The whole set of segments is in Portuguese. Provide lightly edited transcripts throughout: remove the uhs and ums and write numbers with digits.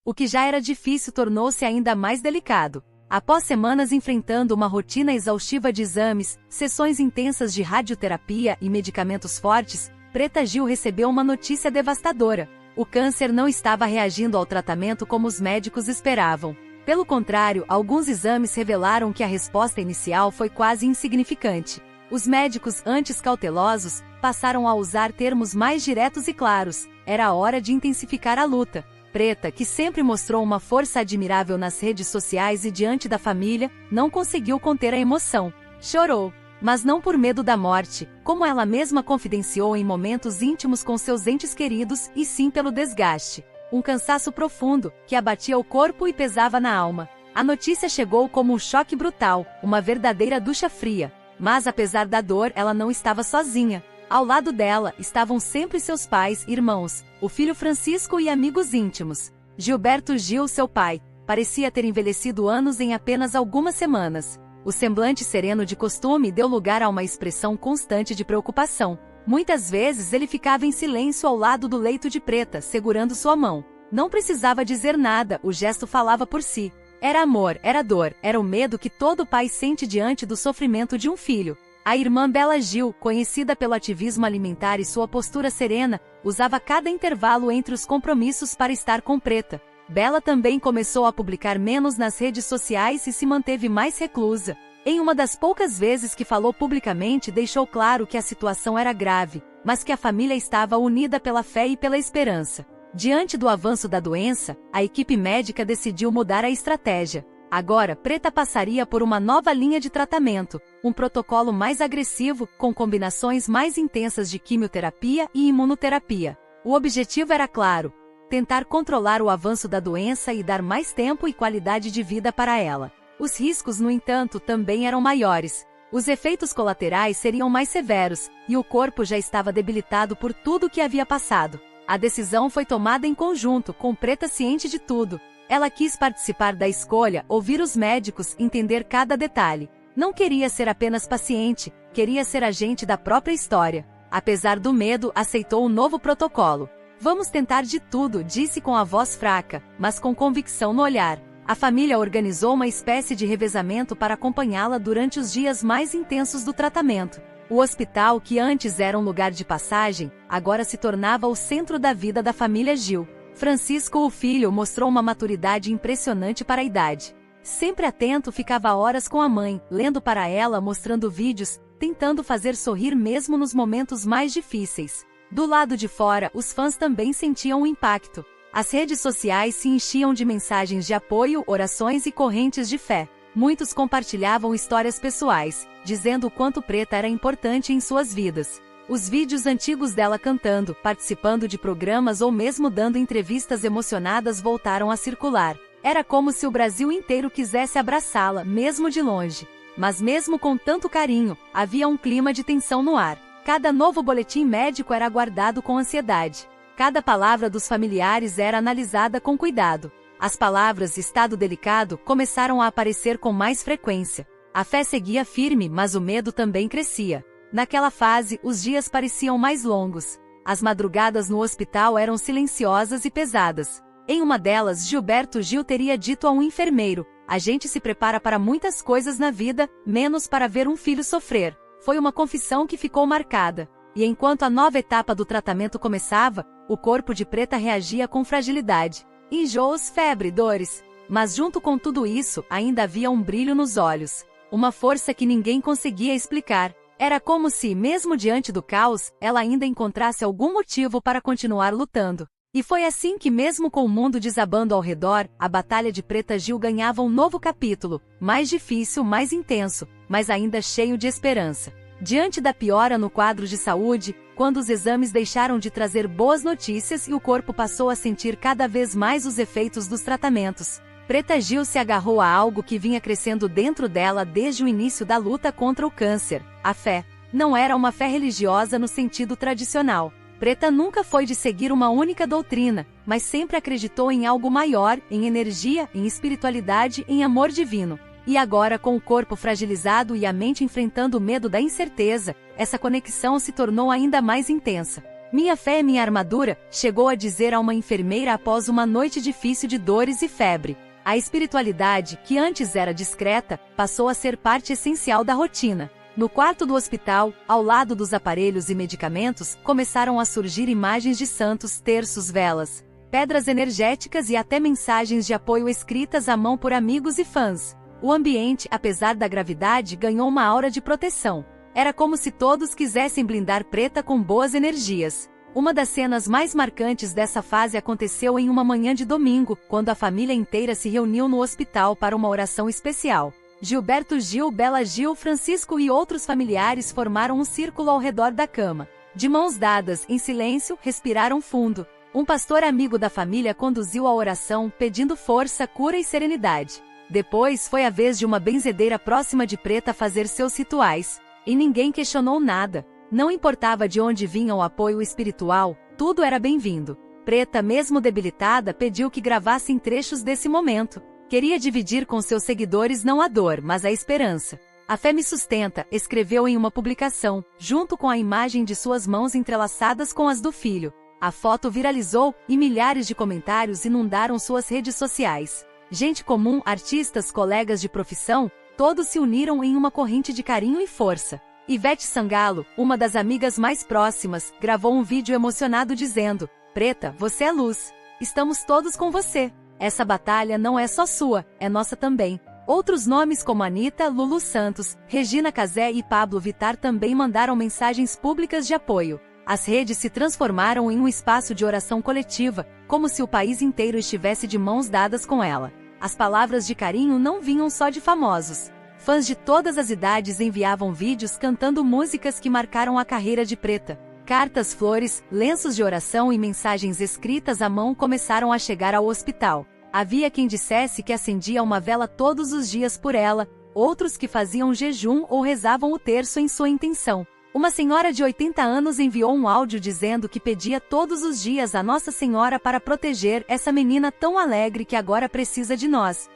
O que já era difícil tornou-se ainda mais delicado. Após semanas enfrentando uma rotina exaustiva de exames, sessões intensas de radioterapia e medicamentos fortes, Preta Gil recebeu uma notícia devastadora. O câncer não estava reagindo ao tratamento como os médicos esperavam. Pelo contrário, alguns exames revelaram que a resposta inicial foi quase insignificante. Os médicos, antes cautelosos, passaram a usar termos mais diretos e claros. Era hora de intensificar a luta. Preta, que sempre mostrou uma força admirável nas redes sociais e diante da família, não conseguiu conter a emoção. Chorou. Mas não por medo da morte, como ela mesma confidenciou em momentos íntimos com seus entes queridos, e sim pelo desgaste. Um cansaço profundo, que abatia o corpo e pesava na alma. A notícia chegou como um choque brutal, uma verdadeira ducha fria. Mas apesar da dor, ela não estava sozinha. Ao lado dela, estavam sempre seus pais, irmãos, o filho Francisco e amigos íntimos. Gilberto Gil, seu pai, parecia ter envelhecido anos em apenas algumas semanas. O semblante sereno de costume deu lugar a uma expressão constante de preocupação. Muitas vezes ele ficava em silêncio ao lado do leito de Preta, segurando sua mão. Não precisava dizer nada, o gesto falava por si. Era amor, era dor, era o medo que todo pai sente diante do sofrimento de um filho. A irmã Bela Gil, conhecida pelo ativismo alimentar e sua postura serena, usava cada intervalo entre os compromissos para estar com Preta. Bela também começou a publicar menos nas redes sociais e se manteve mais reclusa. Em uma das poucas vezes que falou publicamente, deixou claro que a situação era grave, mas que a família estava unida pela fé e pela esperança. Diante do avanço da doença, a equipe médica decidiu mudar a estratégia. Agora, Preta passaria por uma nova linha de tratamento, um protocolo mais agressivo, com combinações mais intensas de quimioterapia e imunoterapia. O objetivo era claro: tentar controlar o avanço da doença e dar mais tempo e qualidade de vida para ela. Os riscos, no entanto, também eram maiores. Os efeitos colaterais seriam mais severos, e o corpo já estava debilitado por tudo o que havia passado. A decisão foi tomada em conjunto, com Preta ciente de tudo. Ela quis participar da escolha, ouvir os médicos, entender cada detalhe. Não queria ser apenas paciente, queria ser agente da própria história. Apesar do medo, aceitou o novo protocolo. Vamos tentar de tudo, disse com a voz fraca, mas com convicção no olhar. A família organizou uma espécie de revezamento para acompanhá-la durante os dias mais intensos do tratamento. O hospital, que antes era um lugar de passagem, agora se tornava o centro da vida da família Gil. Francisco, o filho, mostrou uma maturidade impressionante para a idade. Sempre atento, ficava horas com a mãe, lendo para ela, mostrando vídeos, tentando fazer sorrir mesmo nos momentos mais difíceis. Do lado de fora, os fãs também sentiam o impacto. As redes sociais se enchiam de mensagens de apoio, orações e correntes de fé. Muitos compartilhavam histórias pessoais, dizendo o quanto Preta era importante em suas vidas. Os vídeos antigos dela cantando, participando de programas ou mesmo dando entrevistas emocionadas voltaram a circular. Era como se o Brasil inteiro quisesse abraçá-la, mesmo de longe. Mas mesmo com tanto carinho, havia um clima de tensão no ar. Cada novo boletim médico era aguardado com ansiedade. Cada palavra dos familiares era analisada com cuidado. As palavras "estado delicado" começaram a aparecer com mais frequência. A fé seguia firme, mas o medo também crescia. Naquela fase, os dias pareciam mais longos. As madrugadas no hospital eram silenciosas e pesadas. Em uma delas, Gilberto Gil teria dito a um enfermeiro: "A gente se prepara para muitas coisas na vida, menos para ver um filho sofrer." Foi uma confissão que ficou marcada. E enquanto a nova etapa do tratamento começava, o corpo de Preta reagia com fragilidade. Enjoos, febre, dores. Mas junto com tudo isso, ainda havia um brilho nos olhos. Uma força que ninguém conseguia explicar. Era como se, mesmo diante do caos, ela ainda encontrasse algum motivo para continuar lutando. E foi assim que, mesmo com o mundo desabando ao redor, a batalha de Preta Gil ganhava um novo capítulo, mais difícil, mais intenso, mas ainda cheio de esperança. Diante da piora no quadro de saúde, quando os exames deixaram de trazer boas notícias e o corpo passou a sentir cada vez mais os efeitos dos tratamentos, Preta Gil se agarrou a algo que vinha crescendo dentro dela desde o início da luta contra o câncer: a fé. Não era uma fé religiosa no sentido tradicional. Preta nunca foi de seguir uma única doutrina, mas sempre acreditou em algo maior, em energia, em espiritualidade, em amor divino. E agora, com o corpo fragilizado e a mente enfrentando o medo da incerteza, essa conexão se tornou ainda mais intensa. Minha fé é minha armadura, chegou a dizer a uma enfermeira após uma noite difícil de dores e febre. A espiritualidade, que antes era discreta, passou a ser parte essencial da rotina. No quarto do hospital, ao lado dos aparelhos e medicamentos, começaram a surgir imagens de santos, terços, velas, pedras energéticas e até mensagens de apoio escritas à mão por amigos e fãs. O ambiente, apesar da gravidade, ganhou uma aura de proteção. Era como se todos quisessem blindar Preta com boas energias. Uma das cenas mais marcantes dessa fase aconteceu em uma manhã de domingo, quando a família inteira se reuniu no hospital para uma oração especial. Gilberto Gil, Bela Gil, Francisco e outros familiares formaram um círculo ao redor da cama. De mãos dadas, em silêncio, respiraram fundo. Um pastor amigo da família conduziu a oração, pedindo força, cura e serenidade. Depois foi a vez de uma benzedeira próxima de Preta fazer seus rituais. E ninguém questionou nada. Não importava de onde vinha o apoio espiritual, tudo era bem-vindo. Preta, mesmo debilitada, pediu que gravassem trechos desse momento. Queria dividir com seus seguidores não a dor, mas a esperança. A fé me sustenta, escreveu em uma publicação, junto com a imagem de suas mãos entrelaçadas com as do filho. A foto viralizou, e milhares de comentários inundaram suas redes sociais. Gente comum, artistas, colegas de profissão, todos se uniram em uma corrente de carinho e força. Ivete Sangalo, uma das amigas mais próximas, gravou um vídeo emocionado dizendo: "Preta, você é luz. Estamos todos com você. Essa batalha não é só sua, é nossa também." Outros nomes como Anitta, Lulu Santos, Regina Casé e Pablo Vittar também mandaram mensagens públicas de apoio. As redes se transformaram em um espaço de oração coletiva, como se o país inteiro estivesse de mãos dadas com ela. As palavras de carinho não vinham só de famosos. Fãs de todas as idades enviavam vídeos cantando músicas que marcaram a carreira de Preta. Cartas, flores, lenços de oração e mensagens escritas à mão começaram a chegar ao hospital. Havia quem dissesse que acendia uma vela todos os dias por ela, outros que faziam jejum ou rezavam o terço em sua intenção. Uma senhora de 80 anos enviou um áudio dizendo que pedia todos os dias a Nossa Senhora para proteger essa menina tão alegre que agora precisa de nós.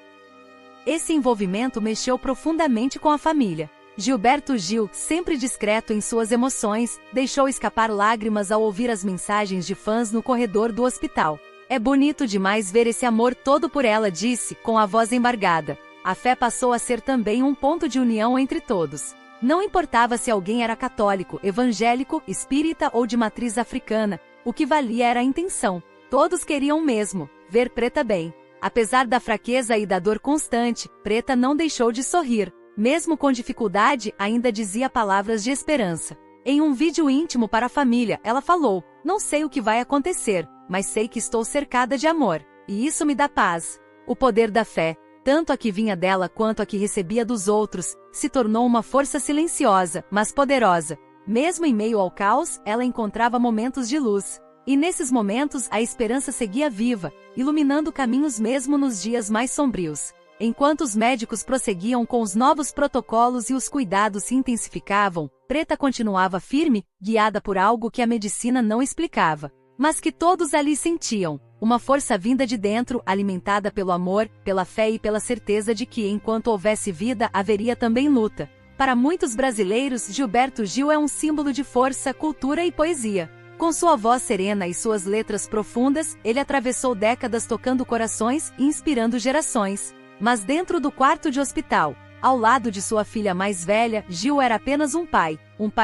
Esse envolvimento mexeu profundamente com a família. Gilberto Gil, sempre discreto em suas emoções, deixou escapar lágrimas ao ouvir as mensagens de fãs no corredor do hospital. "É bonito demais ver esse amor todo por ela", disse, com a voz embargada. A fé passou a ser também um ponto de união entre todos. Não importava se alguém era católico, evangélico, espírita ou de matriz africana, o que valia era a intenção. Todos queriam mesmo ver Preta bem. Apesar da fraqueza e da dor constante, Preta não deixou de sorrir. Mesmo com dificuldade, ainda dizia palavras de esperança. Em um vídeo íntimo para a família, ela falou: "Não sei o que vai acontecer, mas sei que estou cercada de amor, e isso me dá paz." O poder da fé, tanto a que vinha dela quanto a que recebia dos outros, se tornou uma força silenciosa, mas poderosa. Mesmo em meio ao caos, ela encontrava momentos de luz. E nesses momentos a esperança seguia viva, iluminando caminhos mesmo nos dias mais sombrios. Enquanto os médicos prosseguiam com os novos protocolos e os cuidados se intensificavam, Preta continuava firme, guiada por algo que a medicina não explicava, mas que todos ali sentiam: uma força vinda de dentro, alimentada pelo amor, pela fé e pela certeza de que enquanto houvesse vida haveria também luta. Para muitos brasileiros, Gilberto Gil é um símbolo de força, cultura e poesia. Com sua voz serena e suas letras profundas, ele atravessou décadas tocando corações e inspirando gerações. Mas dentro do quarto de hospital, ao lado de sua filha mais velha, Gil era apenas um pai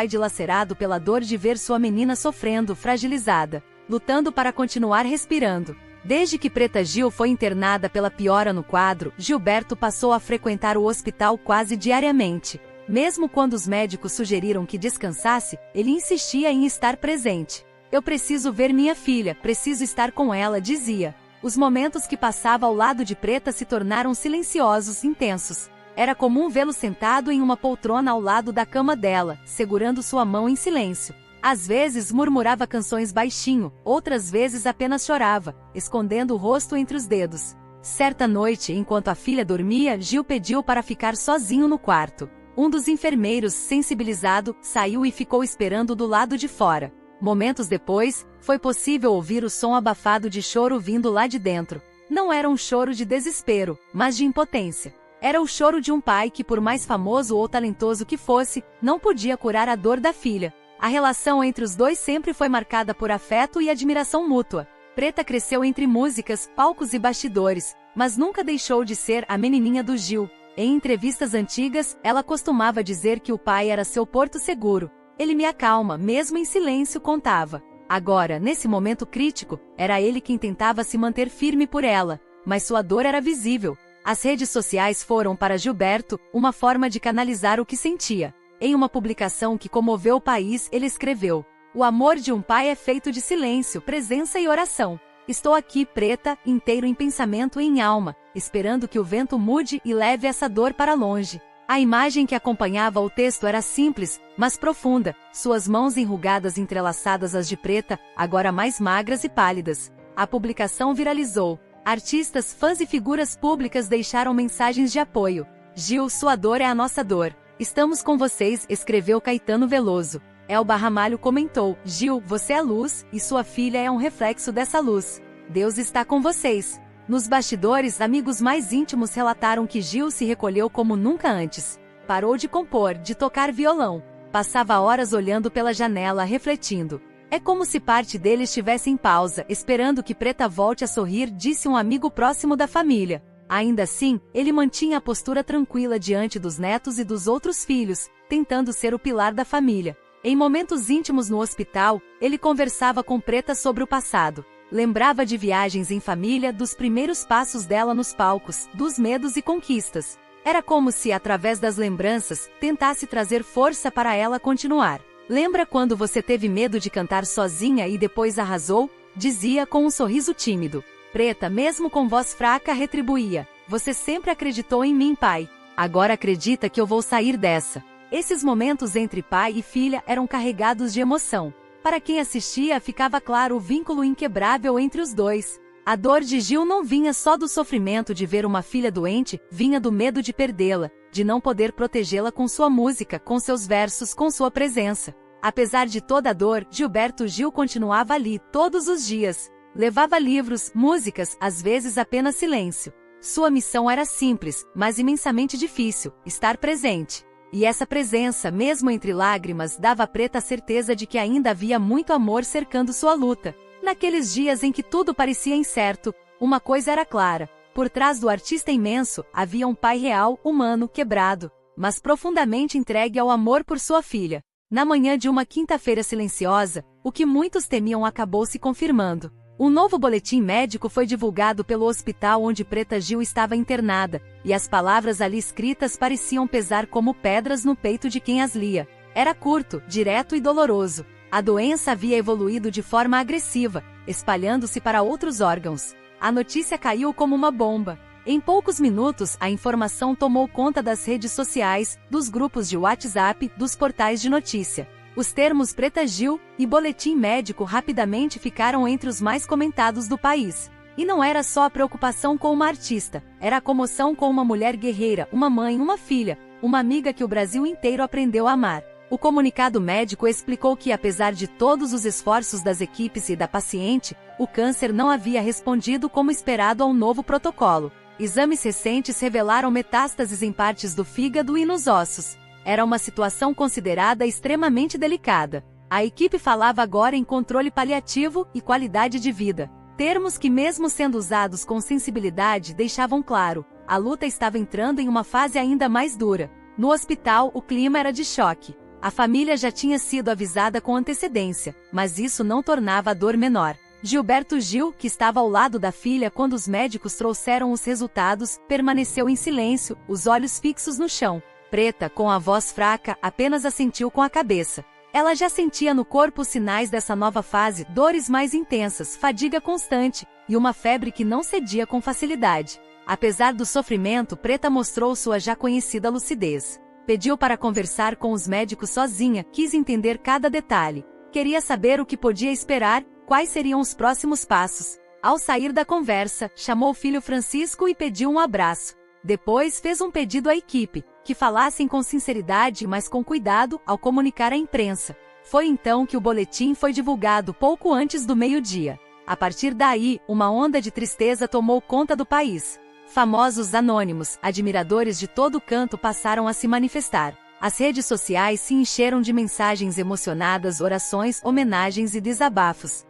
dilacerado pela dor de ver sua menina sofrendo, fragilizada, lutando para continuar respirando. Desde que Preta Gil foi internada pela piora no quadro, Gilberto passou a frequentar o hospital quase diariamente. Mesmo quando os médicos sugeriram que descansasse, ele insistia em estar presente. "Eu preciso ver minha filha, preciso estar com ela", dizia. Os momentos que passava ao lado de Preta se tornaram silenciosos, intensos. Era comum vê-lo sentado em uma poltrona ao lado da cama dela, segurando sua mão em silêncio. Às vezes murmurava canções baixinho, outras vezes apenas chorava, escondendo o rosto entre os dedos. Certa noite, enquanto a filha dormia, Gil pediu para ficar sozinho no quarto. Um dos enfermeiros, sensibilizado, saiu e ficou esperando do lado de fora. Momentos depois, foi possível ouvir o som abafado de choro vindo lá de dentro. Não era um choro de desespero, mas de impotência. Era o choro de um pai que, por mais famoso ou talentoso que fosse, não podia curar a dor da filha. A relação entre os dois sempre foi marcada por afeto e admiração mútua. Preta cresceu entre músicas, palcos e bastidores, mas nunca deixou de ser a menininha do Gil. Em entrevistas antigas, ela costumava dizer que o pai era seu porto seguro. Ele me acalma, mesmo em silêncio, contava. Agora, nesse momento crítico, era ele quem tentava se manter firme por ela, mas sua dor era visível. As redes sociais foram para Gilberto uma forma de canalizar o que sentia. Em uma publicação que comoveu o país, ele escreveu: "O amor de um pai é feito de silêncio, presença e oração. Estou aqui, Preta, inteiro em pensamento e em alma, esperando que o vento mude e leve essa dor para longe." A imagem que acompanhava o texto era simples, mas profunda, suas mãos enrugadas entrelaçadas às de Preta, agora mais magras e pálidas. A publicação viralizou. Artistas, fãs e figuras públicas deixaram mensagens de apoio. "Gil, sua dor é a nossa dor. Estamos com vocês", escreveu Caetano Veloso. Elba Ramalho comentou: "Gil, você é luz, e sua filha é um reflexo dessa luz. Deus está com vocês." Nos bastidores, amigos mais íntimos relataram que Gil se recolheu como nunca antes. Parou de compor, de tocar violão. Passava horas olhando pela janela, refletindo. "É como se parte dele estivesse em pausa, esperando que Preta volte a sorrir", disse um amigo próximo da família. Ainda assim, ele mantinha a postura tranquila diante dos netos e dos outros filhos, tentando ser o pilar da família. Em momentos íntimos no hospital, ele conversava com Preta sobre o passado. Lembrava de viagens em família, dos primeiros passos dela nos palcos, dos medos e conquistas. Era como se, através das lembranças, tentasse trazer força para ela continuar. "Lembra quando você teve medo de cantar sozinha e depois arrasou?", dizia com um sorriso tímido. Preta, mesmo com voz fraca, retribuía: "Você sempre acreditou em mim, pai. Agora acredita que eu vou sair dessa." Esses momentos entre pai e filha eram carregados de emoção. Para quem assistia, ficava claro o vínculo inquebrável entre os dois. A dor de Gil não vinha só do sofrimento de ver uma filha doente, vinha do medo de perdê-la, de não poder protegê-la com sua música, com seus versos, com sua presença. Apesar de toda a dor, Gilberto Gil continuava ali, todos os dias. Levava livros, músicas, às vezes apenas silêncio. Sua missão era simples, mas imensamente difícil: estar presente. E essa presença, mesmo entre lágrimas, dava a Preta a certeza de que ainda havia muito amor cercando sua luta. Naqueles dias em que tudo parecia incerto, uma coisa era clara: por trás do artista imenso, havia um pai real, humano, quebrado, mas profundamente entregue ao amor por sua filha. Na manhã de uma quinta-feira silenciosa, o que muitos temiam acabou se confirmando. Um novo boletim médico foi divulgado pelo hospital onde Preta Gil estava internada, e as palavras ali escritas pareciam pesar como pedras no peito de quem as lia. Era curto, direto e doloroso. A doença havia evoluído de forma agressiva, espalhando-se para outros órgãos. A notícia caiu como uma bomba. Em poucos minutos, a informação tomou conta das redes sociais, dos grupos de WhatsApp, dos portais de notícia. Os termos Preta Gil e boletim médico rapidamente ficaram entre os mais comentados do país. E não era só a preocupação com uma artista, era a comoção com uma mulher guerreira, uma mãe, uma filha, uma amiga que o Brasil inteiro aprendeu a amar. O comunicado médico explicou que, apesar de todos os esforços das equipes e da paciente, o câncer não havia respondido como esperado ao novo protocolo. Exames recentes revelaram metástases em partes do fígado e nos ossos. Era uma situação considerada extremamente delicada. A equipe falava agora em controle paliativo e qualidade de vida. Termos que, mesmo sendo usados com sensibilidade, deixavam claro: a luta estava entrando em uma fase ainda mais dura. No hospital, o clima era de choque. A família já tinha sido avisada com antecedência, mas isso não tornava a dor menor. Gilberto Gil, que estava ao lado da filha quando os médicos trouxeram os resultados, permaneceu em silêncio, os olhos fixos no chão. Preta, com a voz fraca, apenas assentiu com a cabeça. Ela já sentia no corpo os sinais dessa nova fase: dores mais intensas, fadiga constante, e uma febre que não cedia com facilidade. Apesar do sofrimento, Preta mostrou sua já conhecida lucidez. Pediu para conversar com os médicos sozinha, quis entender cada detalhe. Queria saber o que podia esperar, quais seriam os próximos passos. Ao sair da conversa, chamou o filho Francisco e pediu um abraço. Depois fez um pedido à equipe, que falassem com sinceridade, mas com cuidado, ao comunicar à imprensa. Foi então que o boletim foi divulgado pouco antes do meio-dia. A partir daí, uma onda de tristeza tomou conta do país. Famosos anônimos, admiradores de todo canto passaram a se manifestar. As redes sociais se encheram de mensagens emocionadas, orações, homenagens e desabafos.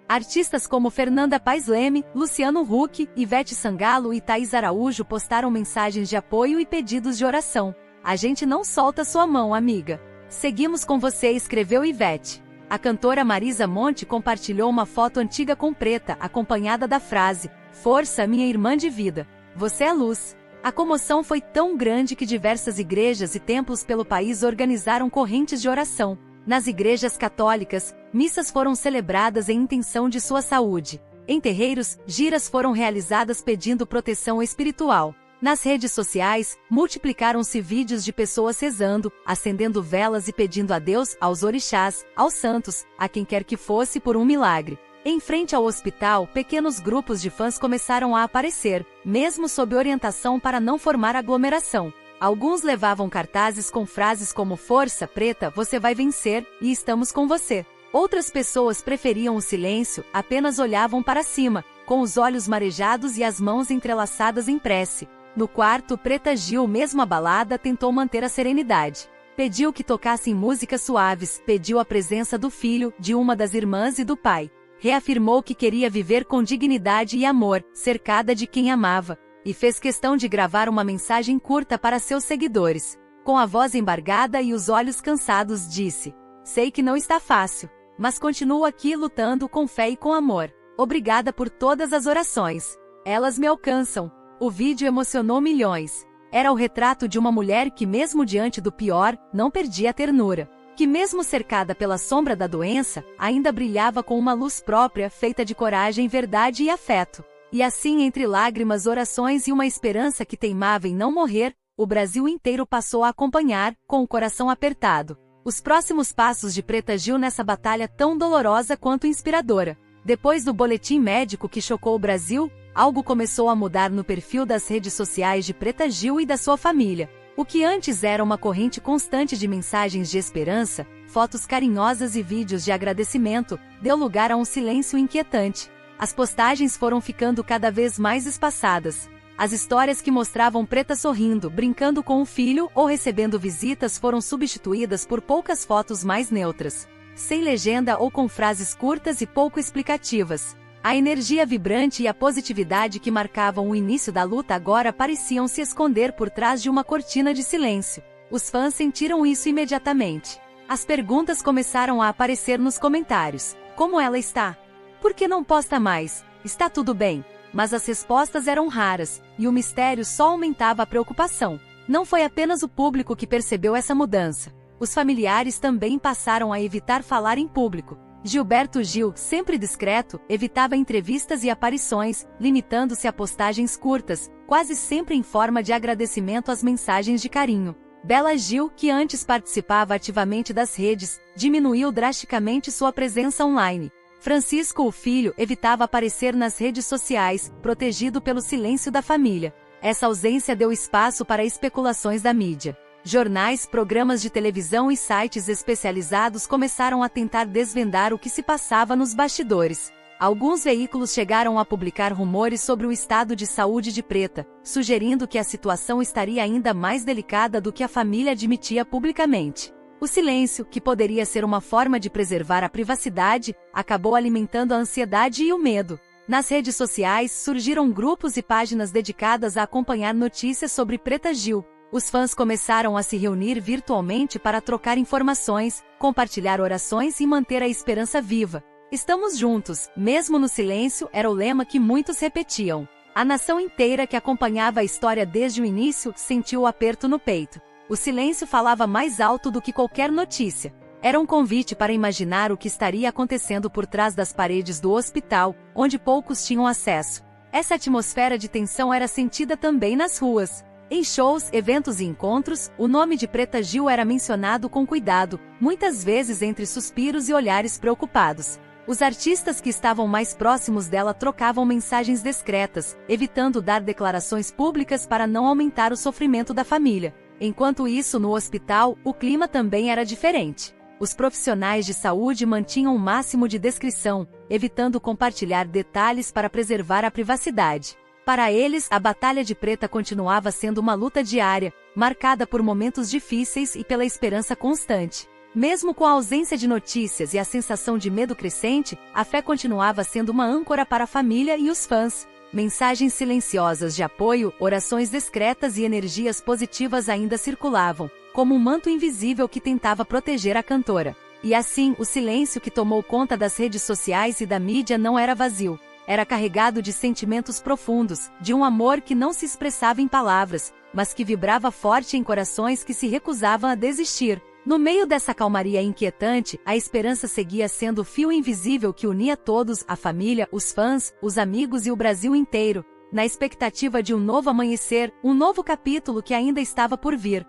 Artistas como Fernanda Paes Leme, Luciano Huck, Ivete Sangalo e Thaís Araújo postaram mensagens de apoio e pedidos de oração. A gente não solta sua mão, amiga. Seguimos com você, escreveu Ivete. A cantora Marisa Monte compartilhou uma foto antiga com Preta, acompanhada da frase: "Força, minha irmã de vida. Você é luz." A comoção foi tão grande que diversas igrejas e templos pelo país organizaram correntes de oração. Nas igrejas católicas, missas foram celebradas em intenção de sua saúde. Em terreiros, giras foram realizadas pedindo proteção espiritual. Nas redes sociais, multiplicaram-se vídeos de pessoas rezando, acendendo velas e pedindo a Deus, aos orixás, aos santos, a quem quer que fosse, por um milagre. Em frente ao hospital, pequenos grupos de fãs começaram a aparecer, mesmo sob orientação para não formar aglomeração. Alguns levavam cartazes com frases como "Força, Preta, você vai vencer", e "Estamos com você". Outras pessoas preferiam o silêncio, apenas olhavam para cima, com os olhos marejados e as mãos entrelaçadas em prece. No quarto, Preta Gil, mesmo abalada, tentou manter a serenidade. Pediu que tocassem músicas suaves, pediu a presença do filho, de uma das irmãs e do pai. Reafirmou que queria viver com dignidade e amor, cercada de quem amava, e fez questão de gravar uma mensagem curta para seus seguidores. Com a voz embargada e os olhos cansados, disse: "Sei que não está fácil, mas continuo aqui lutando com fé e com amor. Obrigada por todas as orações. Elas me alcançam." O vídeo emocionou milhões. Era o retrato de uma mulher que, mesmo diante do pior, não perdia a ternura. Que, mesmo cercada pela sombra da doença, ainda brilhava com uma luz própria feita de coragem, verdade e afeto. E assim, entre lágrimas, orações e uma esperança que teimava em não morrer, o Brasil inteiro passou a acompanhar, com o coração apertado, os próximos passos de Preta Gil nessa batalha tão dolorosa quanto inspiradora. Depois do boletim médico que chocou o Brasil, algo começou a mudar no perfil das redes sociais de Preta Gil e da sua família. O que antes era uma corrente constante de mensagens de esperança, fotos carinhosas e vídeos de agradecimento, deu lugar a um silêncio inquietante. As postagens foram ficando cada vez mais espaçadas. As histórias que mostravam Preta sorrindo, brincando com o filho ou recebendo visitas foram substituídas por poucas fotos mais neutras, sem legenda ou com frases curtas e pouco explicativas. A energia vibrante e a positividade que marcavam o início da luta agora pareciam se esconder por trás de uma cortina de silêncio. Os fãs sentiram isso imediatamente. As perguntas começaram a aparecer nos comentários. Como ela está? Por que não posta mais? Está tudo bem? Mas as respostas eram raras, e o mistério só aumentava a preocupação. Não foi apenas o público que percebeu essa mudança. Os familiares também passaram a evitar falar em público. Gilberto Gil, sempre discreto, evitava entrevistas e aparições, limitando-se a postagens curtas, quase sempre em forma de agradecimento às mensagens de carinho. Bela Gil, que antes participava ativamente das redes, diminuiu drasticamente sua presença online. Francisco, o filho, evitava aparecer nas redes sociais, protegido pelo silêncio da família. Essa ausência deu espaço para especulações da mídia. Jornais, programas de televisão e sites especializados começaram a tentar desvendar o que se passava nos bastidores. Alguns veículos chegaram a publicar rumores sobre o estado de saúde de Preta, sugerindo que a situação estaria ainda mais delicada do que a família admitia publicamente. O silêncio, que poderia ser uma forma de preservar a privacidade, acabou alimentando a ansiedade e o medo. Nas redes sociais surgiram grupos e páginas dedicadas a acompanhar notícias sobre Preta Gil. Os fãs começaram a se reunir virtualmente para trocar informações, compartilhar orações e manter a esperança viva. "Estamos juntos, mesmo no silêncio", era o lema que muitos repetiam. A nação inteira que acompanhava a história desde o início sentiu o aperto no peito. O silêncio falava mais alto do que qualquer notícia. Era um convite para imaginar o que estaria acontecendo por trás das paredes do hospital, onde poucos tinham acesso. Essa atmosfera de tensão era sentida também nas ruas. Em shows, eventos e encontros, o nome de Preta Gil era mencionado com cuidado, muitas vezes entre suspiros e olhares preocupados. Os artistas que estavam mais próximos dela trocavam mensagens discretas, evitando dar declarações públicas para não aumentar o sofrimento da família. Enquanto isso, no hospital, o clima também era diferente. Os profissionais de saúde mantinham o máximo de discrição, evitando compartilhar detalhes para preservar a privacidade. Para eles, a Batalha de Preta continuava sendo uma luta diária, marcada por momentos difíceis e pela esperança constante. Mesmo com a ausência de notícias e a sensação de medo crescente, a fé continuava sendo uma âncora para a família e os fãs. Mensagens silenciosas de apoio, orações discretas e energias positivas ainda circulavam, como um manto invisível que tentava proteger a cantora. E assim, o silêncio que tomou conta das redes sociais e da mídia não era vazio. Era carregado de sentimentos profundos, de um amor que não se expressava em palavras, mas que vibrava forte em corações que se recusavam a desistir. No meio dessa calmaria inquietante, a esperança seguia sendo o fio invisível que unia todos, a família, os fãs, os amigos e o Brasil inteiro, na expectativa de um novo amanhecer, um novo capítulo que ainda estava por vir.